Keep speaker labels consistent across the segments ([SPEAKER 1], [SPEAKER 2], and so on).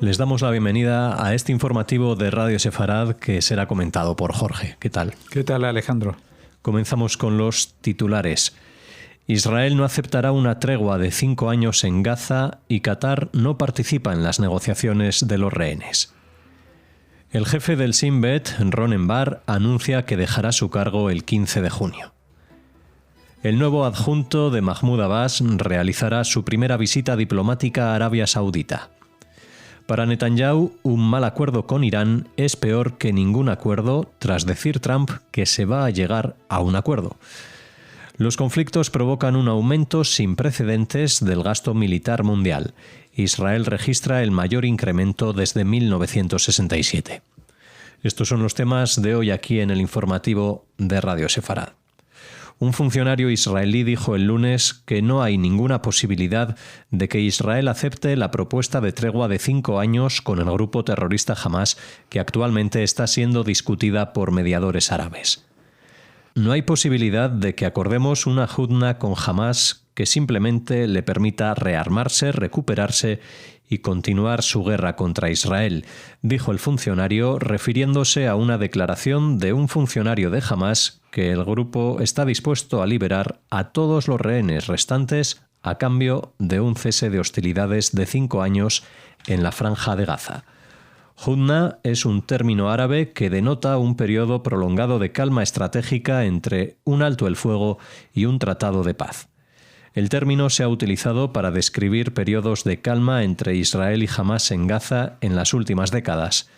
[SPEAKER 1] Les damos la bienvenida a este informativo de Radio Sefarad que será comentado por Jorge. ¿Qué tal?
[SPEAKER 2] ¿Qué tal, Alejandro?
[SPEAKER 1] Comenzamos con los titulares. Israel no aceptará una tregua de 5 años en Gaza y Qatar no participa en las negociaciones de los rehenes. El jefe del Shin Bet, Ronen Bar, anuncia que dejará su cargo el 15 de junio. El nuevo adjunto de Mahmoud Abbas realizará su primera visita diplomática a Arabia Saudita. Para Netanyahu, un mal acuerdo con Irán es peor que ningún acuerdo, tras decir Trump que se va a llegar a un acuerdo. Los conflictos provocan un aumento sin precedentes del gasto militar mundial. Israel registra el mayor incremento desde 1967. Estos son los temas de hoy aquí en el informativo de Radio Sefarad. Un funcionario israelí dijo el lunes que no hay ninguna posibilidad de que Israel acepte la propuesta de tregua de 5 años con el grupo terrorista Hamás, que actualmente está siendo discutida por mediadores árabes. No hay posibilidad de que acordemos una hudna con Hamás que simplemente le permita rearmarse, recuperarse y continuar su guerra contra Israel, dijo el funcionario, refiriéndose a una declaración de un funcionario de Hamás que el grupo está dispuesto a liberar a todos los rehenes restantes a cambio de un cese de hostilidades de 5 años en la Franja de Gaza. Hudna es un término árabe que denota un periodo prolongado de calma estratégica entre un alto el fuego y un tratado de paz. El término se ha utilizado para describir periodos de calma entre Israel y Hamás en Gaza en las últimas décadas.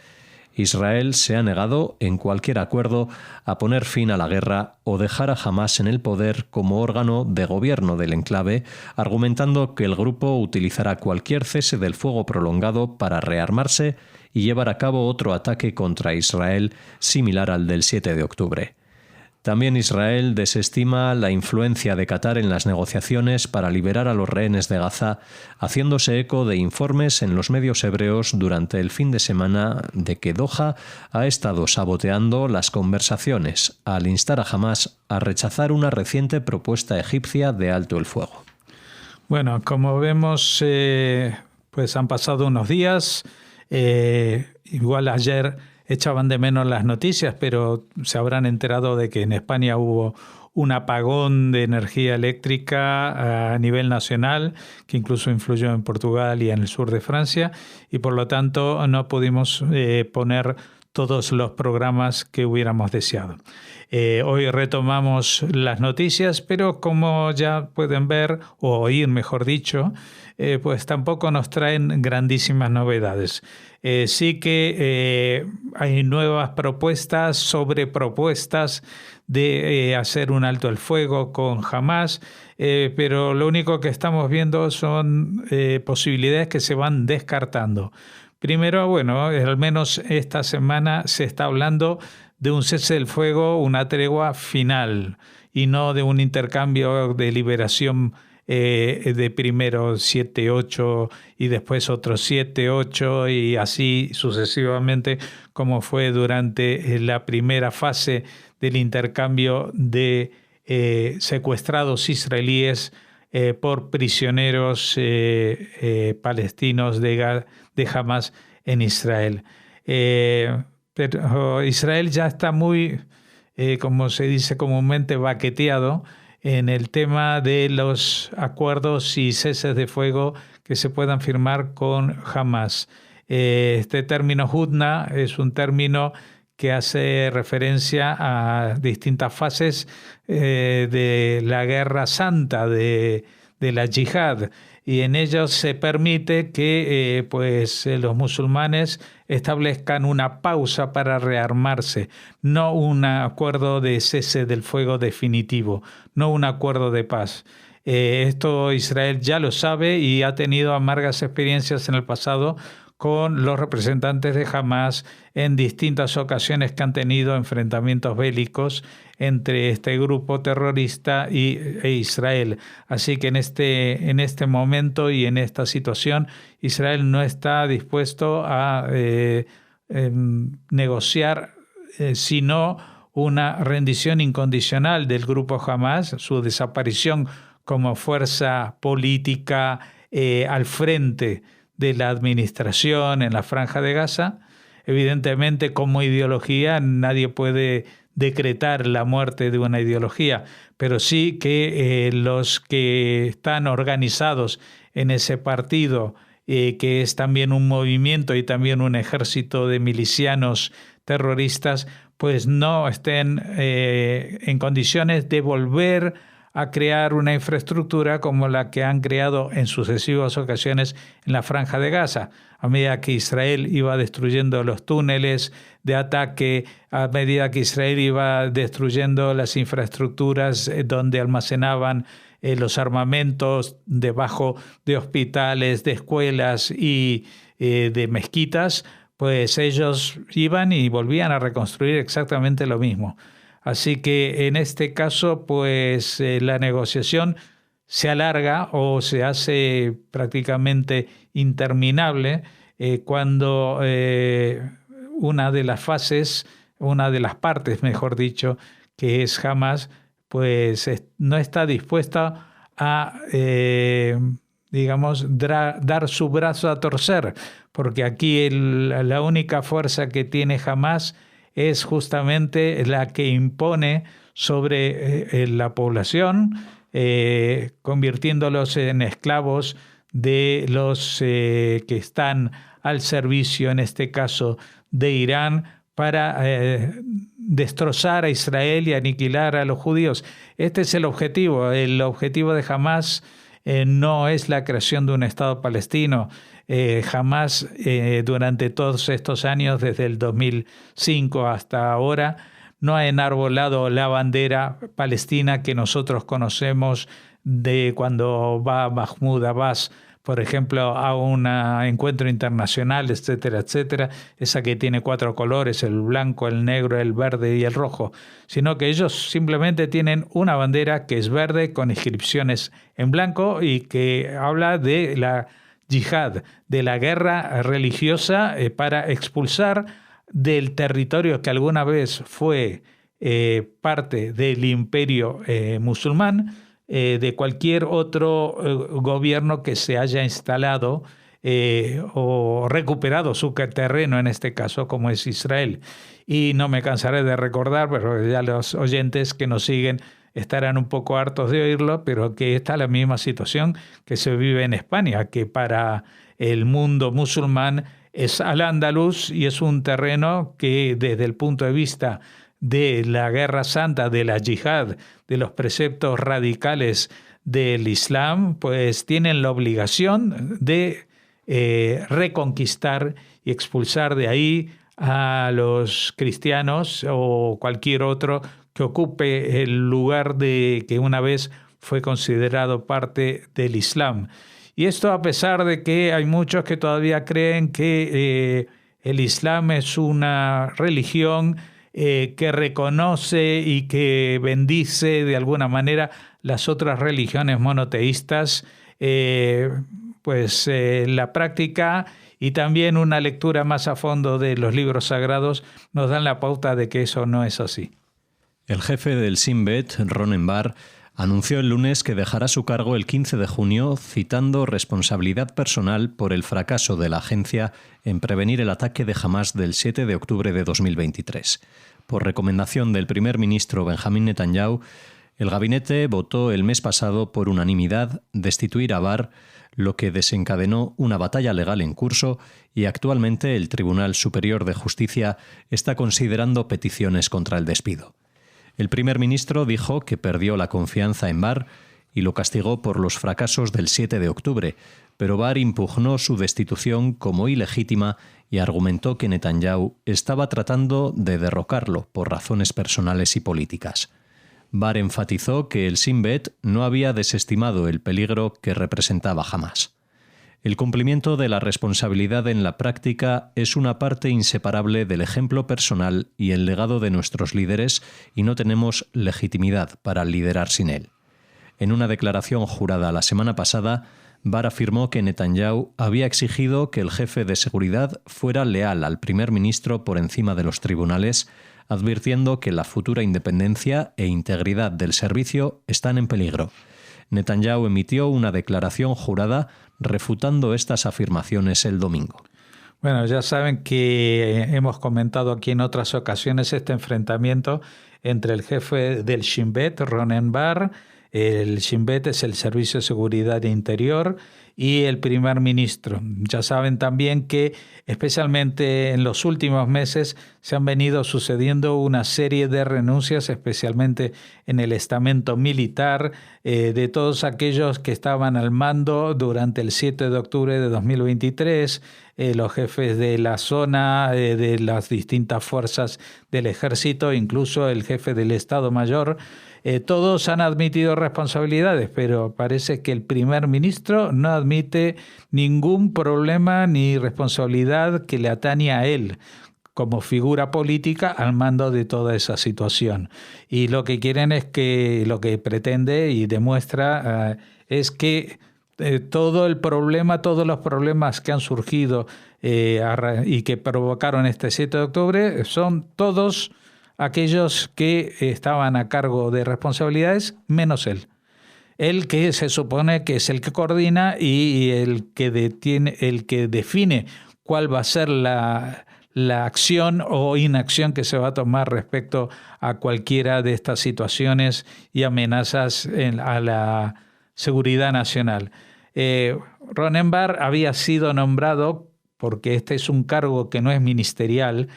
[SPEAKER 1] Israel se ha negado, en cualquier acuerdo, a poner fin a la guerra o dejar a Hamás en el poder como órgano de gobierno del enclave, argumentando que el grupo utilizará cualquier cese del fuego prolongado para rearmarse y llevar a cabo otro ataque contra Israel similar al del 7 de octubre. También Israel desestima la influencia de Qatar en las negociaciones para liberar a los rehenes de Gaza, haciéndose eco de informes en los medios hebreos durante el fin de semana de que Doha ha estado saboteando las conversaciones al instar a Hamás a rechazar una reciente propuesta egipcia de alto el fuego.
[SPEAKER 2] Bueno, como vemos, pues han pasado unos días. Igual ayer echaban de menos las noticias, pero se habrán enterado de que en España hubo un apagón de energía eléctrica a nivel nacional, que incluso influyó en Portugal y en el sur de Francia, y por lo tanto no pudimos poner todos los programas que hubiéramos deseado. Hoy retomamos las noticias, pero como ya pueden ver, o oír mejor dicho, pues tampoco nos traen grandísimas novedades. Sí que hay nuevas propuestas sobre propuestas de hacer un alto el fuego con Hamás, pero lo único que estamos viendo son posibilidades que se van descartando. Primero, bueno, al menos esta semana se está hablando de un cese del fuego, una tregua final, y no de un intercambio de liberación de primero 7, 8 y después otros 7, 8 y así sucesivamente, como fue durante la primera fase del intercambio de secuestrados israelíes por prisioneros palestinos de Hamás en Israel. Pero Israel ya está muy, como se dice comúnmente, baqueteado en el tema de los acuerdos y ceses de fuego que se puedan firmar con Hamás. Este término hudna es un término que hace referencia a distintas fases de la guerra santa, de la yihad, y en ellos se permite que los musulmanes establezcan una pausa para rearmarse, no un acuerdo de cese del fuego definitivo, no un acuerdo de paz. Esto Israel ya lo sabe y ha tenido amargas experiencias en el pasado con los representantes de Hamás en distintas ocasiones que han tenido enfrentamientos bélicos entre este grupo terrorista e Israel. Así que en este momento y en esta situación, Israel no está dispuesto a negociar, sino una rendición incondicional del grupo Hamás, su desaparición como fuerza política al frente de la administración en la Franja de Gaza. Evidentemente, como ideología, nadie puede decretar la muerte de una ideología, pero sí que los que están organizados en ese partido, que es también un movimiento y también un ejército de milicianos terroristas, pues no estén en condiciones de volver a crear una infraestructura como la que han creado en sucesivas ocasiones en la Franja de Gaza. A medida que Israel iba destruyendo los túneles de ataque, a medida que Israel iba destruyendo las infraestructuras donde almacenaban los armamentos debajo de hospitales, de escuelas y de mezquitas, pues ellos iban y volvían a reconstruir exactamente lo mismo. Así que en este caso, pues la negociación se alarga o se hace prácticamente interminable cuando una de las partes, mejor dicho, que es Hamas, pues no está dispuesta a, dar su brazo a torcer, porque aquí la única fuerza que tiene Hamas es justamente la que impone sobre la población, convirtiéndolos en esclavos de los que están al servicio, en este caso, de Irán, para destrozar a Israel y aniquilar a los judíos. Este es el objetivo. El objetivo de Hamás no es la creación de un Estado palestino. Jamás durante todos estos años, desde el 2005 hasta ahora, no ha enarbolado la bandera palestina que nosotros conocemos de cuando va Mahmoud Abbas, por ejemplo, a un encuentro internacional, etcétera, etcétera, esa que tiene 4 colores, el blanco, el negro, el verde y el rojo, sino que ellos simplemente tienen una bandera que es verde con inscripciones en blanco y que habla de la yihad, de la guerra religiosa para expulsar del territorio que alguna vez fue parte del imperio musulmán, de cualquier otro gobierno que se haya instalado o recuperado su terreno, en este caso, como es Israel. Y no me cansaré de recordar, pero ya los oyentes que nos siguen estarán un poco hartos de oírlo, pero que está la misma situación que se vive en España, que para el mundo musulmán es Al-Ándalus y es un terreno que desde el punto de vista de la guerra santa, de la yihad, de los preceptos radicales del Islam, pues tienen la obligación de reconquistar y expulsar de ahí a los cristianos o cualquier otro que ocupe el lugar de que una vez fue considerado parte del Islam. Y esto a pesar de que hay muchos que todavía creen que el Islam es una religión que reconoce y que bendice de alguna manera las otras religiones monoteístas, la práctica y también una lectura más a fondo de los libros sagrados nos dan la pauta de que eso no es así.
[SPEAKER 1] El jefe del Shin Bet, Ronen Bar, anunció el lunes que dejará su cargo el 15 de junio, citando responsabilidad personal por el fracaso de la agencia en prevenir el ataque de Hamás del 7 de octubre de 2023. Por recomendación del primer ministro Benjamín Netanyahu, el gabinete votó el mes pasado por unanimidad destituir a Bar, lo que desencadenó una batalla legal en curso y actualmente el Tribunal Superior de Justicia está considerando peticiones contra el despido. El primer ministro dijo que perdió la confianza en Bar y lo castigó por los fracasos del 7 de octubre, pero Bar impugnó su destitución como ilegítima y argumentó que Netanyahu estaba tratando de derrocarlo por razones personales y políticas. Bar enfatizó que el Shin Bet no había desestimado el peligro que representaba Hamás. El cumplimiento de la responsabilidad en la práctica es una parte inseparable del ejemplo personal y el legado de nuestros líderes y no tenemos legitimidad para liderar sin él. En una declaración jurada la semana pasada, Bar afirmó que Netanyahu había exigido que el jefe de seguridad fuera leal al primer ministro por encima de los tribunales, advirtiendo que la futura independencia e integridad del servicio están en peligro. Netanyahu emitió una declaración jurada refutando estas afirmaciones el domingo.
[SPEAKER 2] Bueno, ya saben que hemos comentado aquí en otras ocasiones este enfrentamiento entre el jefe del Shin Bet, Ronen Bar. El Shin Bet es el Servicio de Seguridad Interior, y el primer ministro. Ya saben también que especialmente en los últimos meses se han venido sucediendo una serie de renuncias, especialmente en el estamento militar, de todos aquellos que estaban al mando durante el 7 de octubre de 2023, los jefes de la zona, de las distintas fuerzas del ejército, incluso el jefe del Estado Mayor. Todos han admitido responsabilidades, pero parece que el primer ministro no admite ningún problema ni responsabilidad que le atañe a él como figura política al mando de toda esa situación. Y lo que quieren es que, lo que pretende y demuestra es que todos los problemas que han surgido y que provocaron este 7 de octubre son todos aquellos que estaban a cargo de responsabilidades, menos él. Él, que se supone que es el que coordina y el que define cuál va a ser la acción o inacción que se va a tomar respecto a cualquiera de estas situaciones y amenazas a la seguridad nacional. Ronen Bar había sido nombrado, porque este es un cargo que no es ministerial,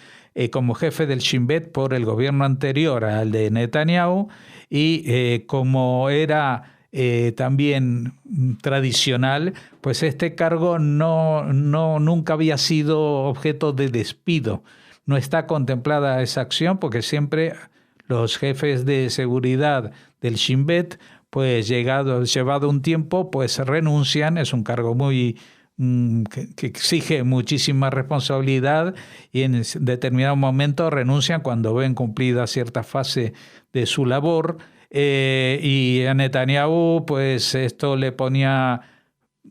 [SPEAKER 2] como jefe del Shin Bet por el gobierno anterior al de Netanyahu, y como era también tradicional, pues este cargo nunca había sido objeto de despido. No está contemplada esa acción porque siempre los jefes de seguridad del Shin Bet, pues llevado un tiempo, pues renuncian. Es un cargo que exige muchísima responsabilidad, y en determinado momento renuncian cuando ven cumplida cierta fase de su labor. Y a Netanyahu, pues esto le ponía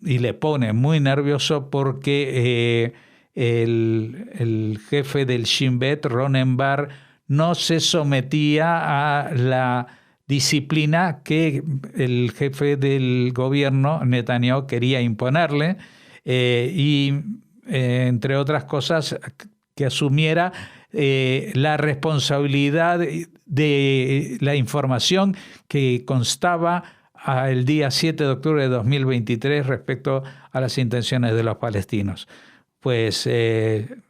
[SPEAKER 2] y le pone muy nervioso, porque el jefe del Shin Bet, Ronen Bar, no se sometía a la disciplina que el jefe del gobierno, Netanyahu, quería imponerle, entre otras cosas, que asumiera la responsabilidad de la información que constaba el día 7 de octubre de 2023 respecto a las intenciones de los palestinos. Pues el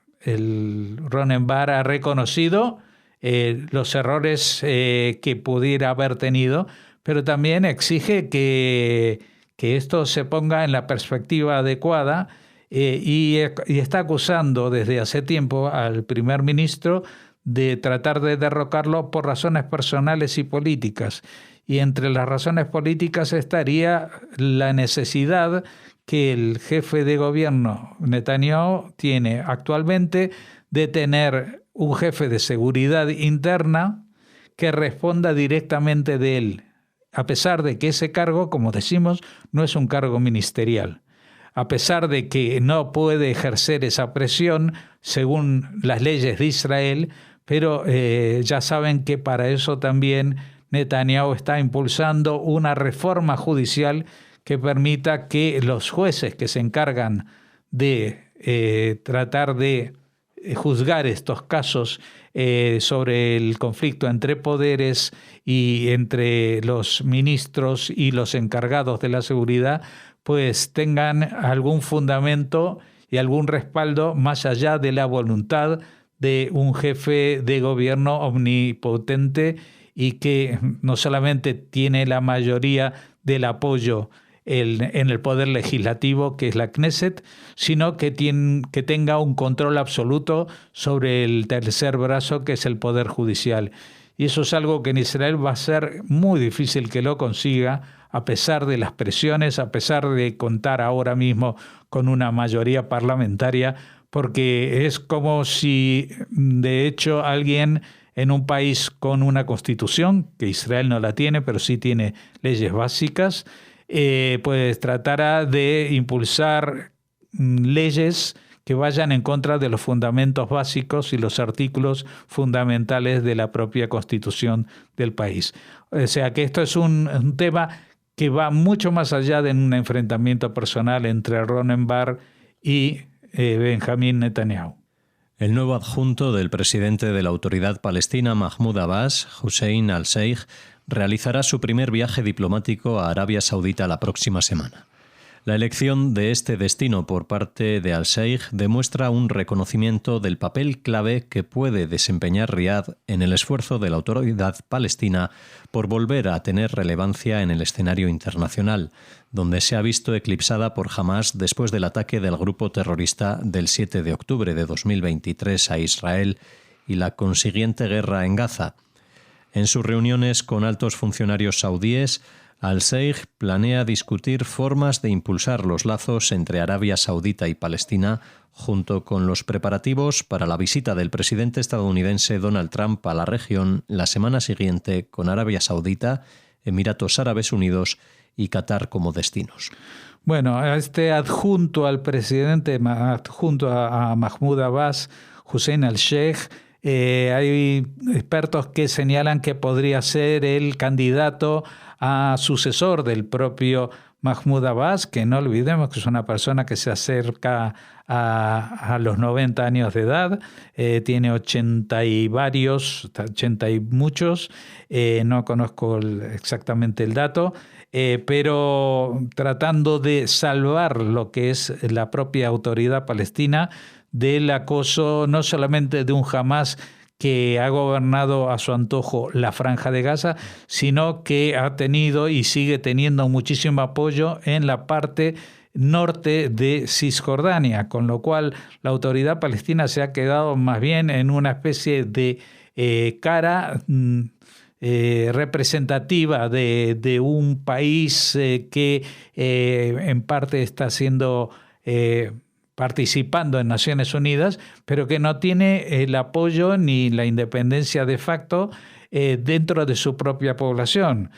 [SPEAKER 2] Ronen Bar ha reconocido los errores que pudiera haber tenido, pero también exige que esto se ponga en la perspectiva adecuada, y está acusando desde hace tiempo al primer ministro de tratar de derrocarlo por razones personales y políticas. Y entre las razones políticas estaría la necesidad que el jefe de gobierno, Netanyahu, tiene actualmente de tener un jefe de seguridad interna que responda directamente de él, a pesar de que ese cargo, como decimos, no es un cargo ministerial. A pesar de que no puede ejercer esa presión según las leyes de Israel, pero ya saben que para eso también Netanyahu está impulsando una reforma judicial que permita que los jueces que se encargan de tratar de juzgar estos casos sobre el conflicto entre poderes y entre los ministros y los encargados de la seguridad, pues tengan algún fundamento y algún respaldo más allá de la voluntad de un jefe de gobierno omnipotente, y que no solamente tiene la mayoría del apoyo en el poder legislativo, que es la Knesset, sino que tenga un control absoluto sobre el tercer brazo, que es el poder judicial. Y eso es algo que en Israel va a ser muy difícil que lo consiga, a pesar de las presiones, a pesar de contar ahora mismo con una mayoría parlamentaria, porque es como si, de hecho, alguien en un país con una constitución, que Israel no la tiene, pero sí tiene leyes básicas, pues tratara de impulsar leyes que vayan en contra de los fundamentos básicos y los artículos fundamentales de la propia constitución del país. O sea que esto es un tema que va mucho más allá de un enfrentamiento personal entre Ronen Bar y Benjamín Netanyahu.
[SPEAKER 1] El nuevo adjunto del presidente de la Autoridad Palestina, Mahmoud Abbas, Hussein al-Sheikh, realizará su primer viaje diplomático a Arabia Saudita la próxima semana. La elección de este destino por parte de al-Sheikh demuestra un reconocimiento del papel clave que puede desempeñar Riad en el esfuerzo de la Autoridad Palestina por volver a tener relevancia en el escenario internacional, donde se ha visto eclipsada por Hamás después del ataque del grupo terrorista del 7 de octubre de 2023 a Israel y la consiguiente guerra en Gaza. En sus reuniones con altos funcionarios saudíes, al-Sheikh planea discutir formas de impulsar los lazos entre Arabia Saudita y Palestina, junto con los preparativos para la visita del presidente estadounidense Donald Trump a la región la semana siguiente, con Arabia Saudita, Emiratos Árabes Unidos y Qatar como destinos.
[SPEAKER 2] Bueno, este adjunto al presidente, adjunto a Mahmoud Abbas, Hussein al-Sheikh, hay expertos que señalan que podría ser el candidato a sucesor del propio Mahmoud Abbas, que no olvidemos que es una persona que se acerca a los 90 años de edad, tiene 80 y varios, 80 y muchos, no conozco exactamente el dato, pero tratando de salvar lo que es la propia autoridad palestina del acoso no solamente de un Hamás que ha gobernado a su antojo la Franja de Gaza, sino que ha tenido y sigue teniendo muchísimo apoyo en la parte norte de Cisjordania, con lo cual la autoridad palestina se ha quedado más bien en una especie de cara representativa de un país que en parte está siendo participando en Naciones Unidas, pero que no tiene el apoyo ni la independencia de facto dentro de su propia población.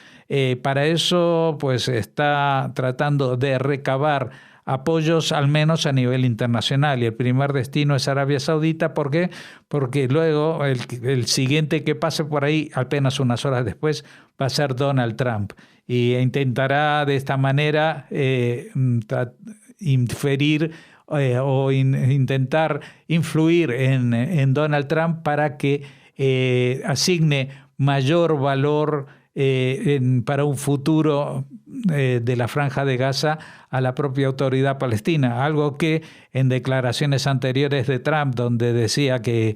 [SPEAKER 2] Para eso, pues, está tratando de recabar apoyos al menos a nivel internacional, y el primer destino es Arabia Saudita. ¿Por qué? Porque luego el siguiente que pase por ahí, apenas unas horas después, va a ser Donald Trump, y intentará de esta manera inferir intentar influir en Donald Trump para que asigne mayor valor para un futuro de la Franja de Gaza a la propia autoridad palestina, algo que en declaraciones anteriores de Trump, donde decía que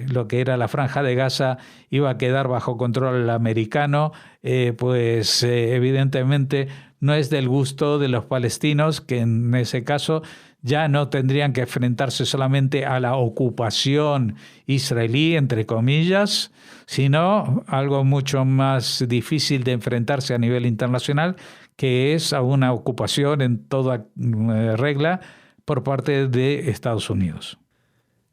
[SPEAKER 2] lo que era la Franja de Gaza iba a quedar bajo control americano, pues evidentemente no es del gusto de los palestinos, que en ese caso ya no tendrían que enfrentarse solamente a la ocupación israelí, entre comillas, sino algo mucho más difícil de enfrentarse a nivel internacional, que es a una ocupación en toda regla por parte de Estados Unidos.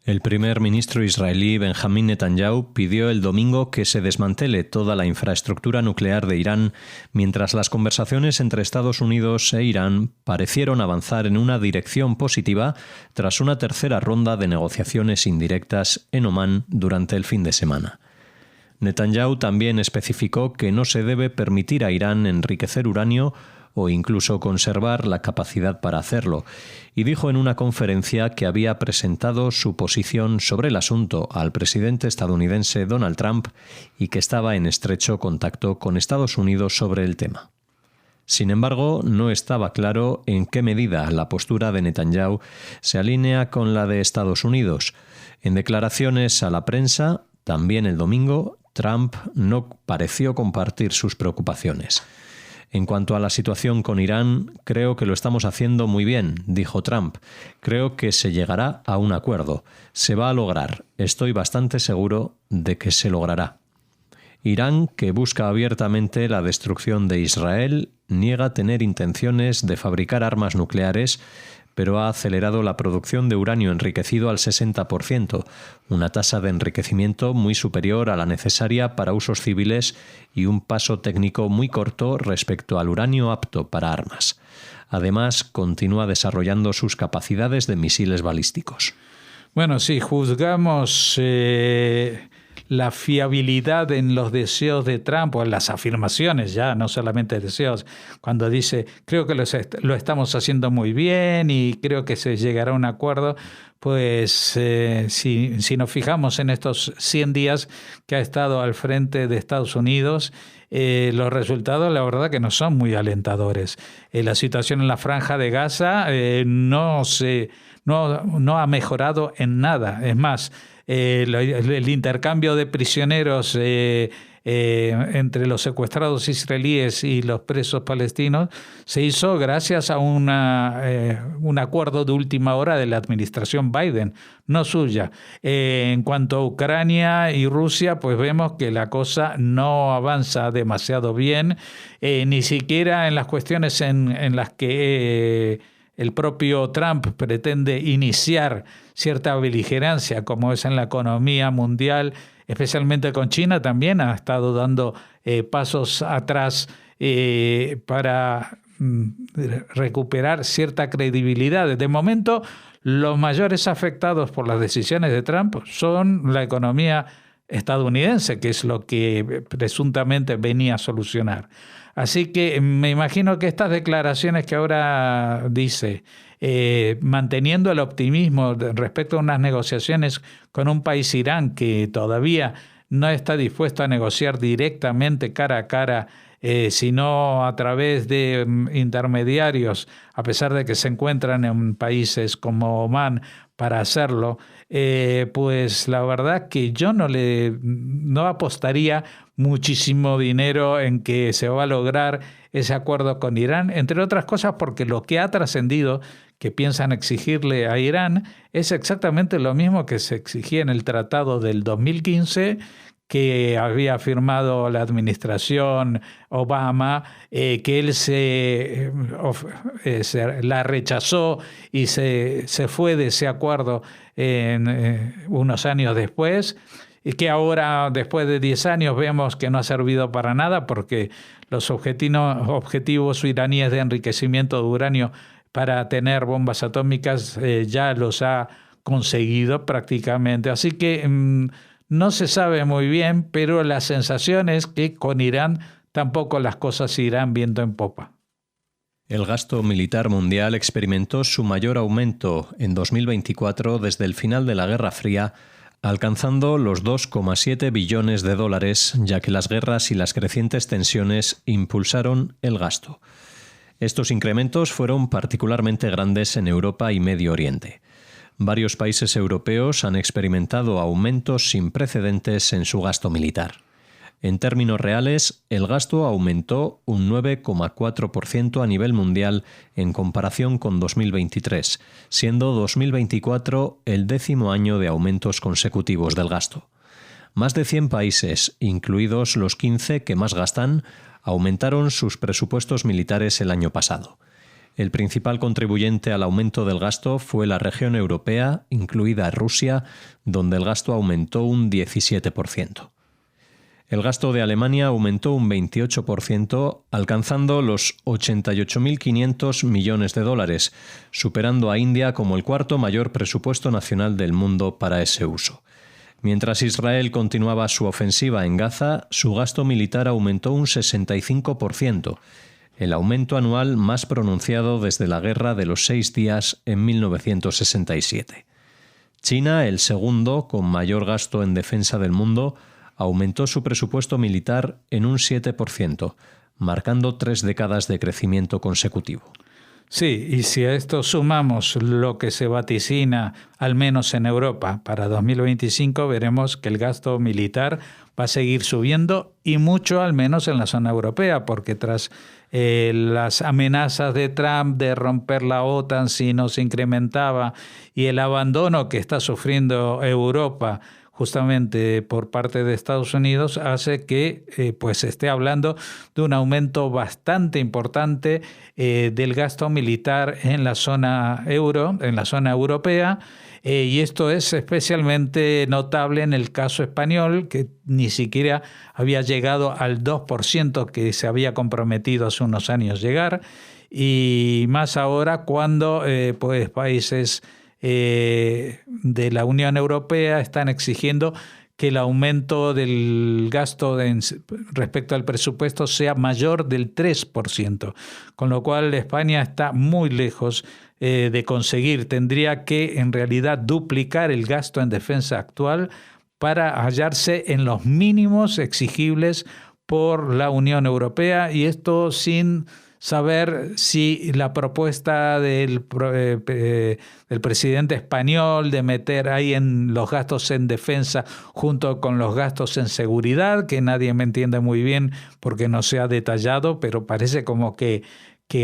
[SPEAKER 1] El primer ministro israelí Benjamín Netanyahu pidió el domingo que se desmantele toda la infraestructura nuclear de Irán, mientras las conversaciones entre Estados Unidos e Irán parecieron avanzar en una dirección positiva tras una tercera ronda de negociaciones indirectas en Omán durante el fin de semana. Netanyahu también especificó que no se debe permitir a Irán enriquecer uranio o incluso conservar la capacidad para hacerlo, y dijo en una conferencia que había presentado su posición sobre el asunto al presidente estadounidense Donald Trump y que estaba en estrecho contacto con Estados Unidos sobre el tema. Sin embargo, no estaba claro en qué medida la postura de Netanyahu se alinea con la de Estados Unidos. En declaraciones a la prensa, también el domingo, Trump no pareció compartir sus preocupaciones. En cuanto a la situación con Irán, creo que lo estamos haciendo muy bien, dijo Trump. Creo que se llegará a un acuerdo. Se va a lograr. Estoy bastante seguro de que se logrará. Irán, que busca abiertamente la destrucción de Israel, niega tener intenciones de fabricar armas nucleares, pero ha acelerado la producción de uranio enriquecido al 60%, una tasa de enriquecimiento muy superior a la necesaria para usos civiles y un paso técnico muy corto respecto al uranio apto para armas. Además, continúa desarrollando sus capacidades de misiles balísticos.
[SPEAKER 2] Bueno, si juzgamos la fiabilidad en los deseos de Trump, o en las afirmaciones ya, no solamente deseos, cuando dice, creo que lo estamos haciendo muy bien y creo que se llegará a un acuerdo, pues si nos fijamos en estos 100 días que ha estado al frente de Estados Unidos, los resultados la verdad que no son muy alentadores. La situación en la Franja de Gaza no ha mejorado en nada. Es más, el intercambio de prisioneros entre los secuestrados israelíes y los presos palestinos se hizo gracias a un acuerdo de última hora de la administración Biden, no suya. En cuanto a Ucrania y Rusia, pues vemos que la cosa no avanza demasiado bien, ni siquiera en las cuestiones en las que el propio Trump pretende iniciar cierta beligerancia, como es en la economía mundial, especialmente con China. También ha estado dando pasos atrás para recuperar cierta credibilidad. De momento, los mayores afectados por las decisiones de Trump son la economía estadounidense, que es lo que presuntamente venía a solucionar. Así que me imagino que estas declaraciones que ahora dice, manteniendo el optimismo respecto a unas negociaciones con un país, Irán, que todavía no está dispuesto a negociar directamente cara a cara, sino a través de intermediarios, a pesar de que se encuentran en países como Omán para hacerlo, pues la verdad que yo no apostaría muchísimo dinero en que se va a lograr ese acuerdo con Irán, entre otras cosas porque lo que ha trascendido que piensan exigirle a Irán es exactamente lo mismo que se exigía en el tratado del 2015, que había firmado la administración Obama, que él la rechazó y se fue de ese acuerdo unos años después, y que ahora, después de 10 años, vemos que no ha servido para nada porque los objetivos iraníes de enriquecimiento de uranio para tener bombas atómicas ya los ha conseguido prácticamente. Así que no se sabe muy bien, pero la sensación es que con Irán tampoco las cosas irán viento en popa.
[SPEAKER 1] El gasto militar mundial experimentó su mayor aumento en 2024 desde el final de la Guerra Fría, alcanzando los 2,7 billones de dólares, ya que las guerras y las crecientes tensiones impulsaron el gasto. Estos incrementos fueron particularmente grandes en Europa y Medio Oriente. Varios países europeos han experimentado aumentos sin precedentes en su gasto militar. En términos reales, el gasto aumentó un 9,4% a nivel mundial en comparación con 2023, siendo 2024 el 10º año de aumentos consecutivos del gasto. Más de 100 países, incluidos los 15 que más gastan, aumentaron sus presupuestos militares el año pasado. El principal contribuyente al aumento del gasto fue la región europea, incluida Rusia, donde el gasto aumentó un 17%. El gasto de Alemania aumentó un 28%, alcanzando los 88.500 millones de dólares, superando a India como el cuarto mayor presupuesto nacional del mundo para ese uso. Mientras Israel continuaba su ofensiva en Gaza, su gasto militar aumentó un 65%, el aumento anual más pronunciado desde la Guerra de los 6 días en 1967. China, el segundo con mayor gasto en defensa del mundo, aumentó su presupuesto militar en un 7%, marcando 3 décadas de crecimiento consecutivo.
[SPEAKER 2] Sí, y si a esto sumamos lo que se vaticina, al menos en Europa, para 2025, veremos que el gasto militar va a seguir subiendo y mucho, al menos en la zona europea, porque tras las amenazas de Trump de romper la OTAN si no se incrementaba y el abandono que está sufriendo Europa justamente por parte de Estados Unidos, hace que pues se esté hablando de un aumento bastante importante del gasto militar en la zona euro, en la zona europea, y esto es especialmente notable en el caso español, que ni siquiera había llegado al 2% que se había comprometido hace unos años llegar, y más ahora cuando pues países de la Unión Europea están exigiendo que el aumento del gasto respecto al presupuesto sea mayor del 3%, con lo cual España está muy lejos de conseguir. Tendría que en realidad duplicar el gasto en defensa actual para hallarse en los mínimos exigibles por la Unión Europea, y esto sin saber si la propuesta del presidente español de meter ahí en los gastos en defensa junto con los gastos en seguridad, que nadie me entiende muy bien porque no se ha detallado, pero parece como que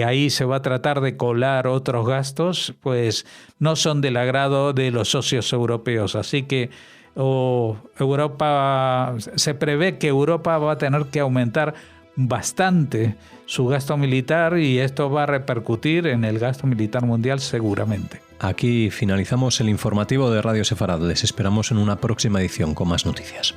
[SPEAKER 2] ahí se va a tratar de colar otros gastos, pues no son del agrado de los socios europeos. Así que se prevé que Europa va a tener que aumentar bastante su gasto militar, y esto va a repercutir en el gasto militar mundial seguramente.
[SPEAKER 1] Aquí finalizamos el informativo de Radio Sefarad. Les esperamos en una próxima edición con más noticias.